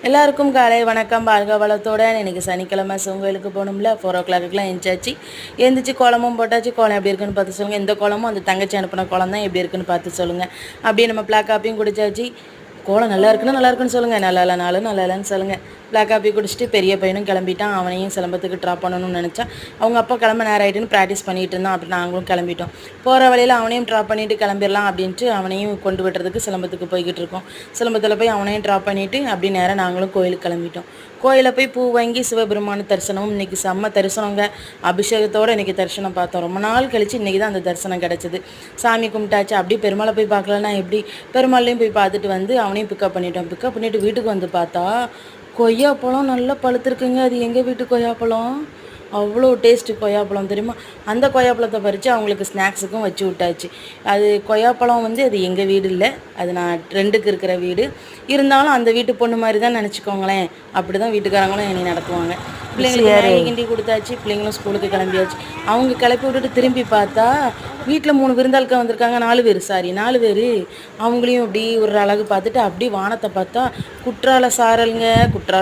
எல்லாருக்கும் காலை வணக்கம். வாழ்க வளத்தோட இன்னைக்கு சனிக்கிழமை கோயிலுக்கு போகணும்ல. 4 o'clock எந்திரிச்சாச்சு. எந்திரிச்சு கோலமும் போட்டாச்சு. கோலம் எப்படி இருக்குன்னு பார்த்து சொல்லுங்கள். எந்த கோலமும் அந்த தங்கச்சி அனுப்பின கோலம் தான் எப்படி இருக்குன்னு பார்த்து சொல்லுங்கள். அப்படியே நம்ம பிளாக் காப்பியும் குடிச்சாச்சு. கோலம் நல்லா இருக்குன்னு சொல்லுங்கள். நல்லா இல்லைனாலும் நல்லா இல்லைன்னு சொல்லுங்கள். பிளாக் காப்பி குடிச்சிட்டு பெரிய பையனும் கிளம்பிட்டான். அவனையும் சிலம்பத்துக்கு ட்ராப் பண்ணணும்னு நினச்சா அவங்க அப்பா கிளம்ப நேரம் ஆகிட்டுன்னு ப்ராக்டிஸ் பண்ணிகிட்டு இருந்தான். அப்படி நாங்களும் கிளம்பிட்டோம். போகிற வழியில் அவனையும் ட்ராப் பண்ணிவிட்டு கிளம்பிடலாம் அப்படின்ட்டு அவனையும் கொண்டு விட்டுறதுக்கு சிலம்பத்துக்கு போய்கிட்டு இருக்கோம். சிலம்பத்தில் போய் அவனையும் ட்ராப் பண்ணிவிட்டு அப்படி நேரம் நாங்களும் கோயிலுக்கு கிளம்பிட்டோம். கோயிலில் போய் பூ வாங்கி சிவபெருமான தரிசனமும் இன்றைக்கி செம்ம தரிசனங்க. அபிஷேகத்தோடு இன்றைக்கி தரிசனம் பார்த்தோம். ரொம்ப நாள் கழித்து இன்றைக்கி தான் அந்த தரிசனம் கிடச்சிது. சாமி கும்பிட்டாச்சு. அப்படி பெருமாளை போய் பார்க்கலன்னா எப்படி, பெருமாளையும் போய் பார்த்துட்டு வந்து அவனையும் பிக்கப் பண்ணிட்டோம். பிக்கப் பண்ணிவிட்டு வீட்டுக்கு வந்து பார்த்தா கொய்யாப்பழம் நல்லா பழுத்துருக்குங்க. அது எங்கள் வீட்டு கொய்யாப்பழம். அவ்வளோ டேஸ்ட்டு கொய்யாப்பழம் தெரியுமா. அந்த கொய்யாப்பழத்தை பறித்து அவங்களுக்கு ஸ்நாக்ஸுக்கும் வச்சு விட்டாச்சு. அது கொய்யாப்பழம் அது எங்கள் வீடு இல்லை, அது நான் ரெண்டுக்கு இருக்கிற வீடு. இருந்தாலும் அந்த வீட்டு பொண்ணு மாதிரி தான் நினச்சிக்கோங்களேன். அப்படி தான் வீட்டுக்காரங்களும் என்னை நடத்துவாங்க. பிள்ளைங்களுக்கு மேகி கிண்டி கொடுத்தாச்சு. பிள்ளைங்களும் ஸ்கூலுக்கு கிளம்பியாச்சு. அவங்க கிளப்பி விட்டுட்டு திரும்பி பார்த்தா வீட்டில் 3 விருந்தாளுக்கு வந்திருக்காங்க. 4 பேர். அவங்களையும் அப்படி ஒரு அழகு பார்த்துட்டு அப்படி வானத்தை பார்த்தா குற்றால சாரலுங்க. குற்றால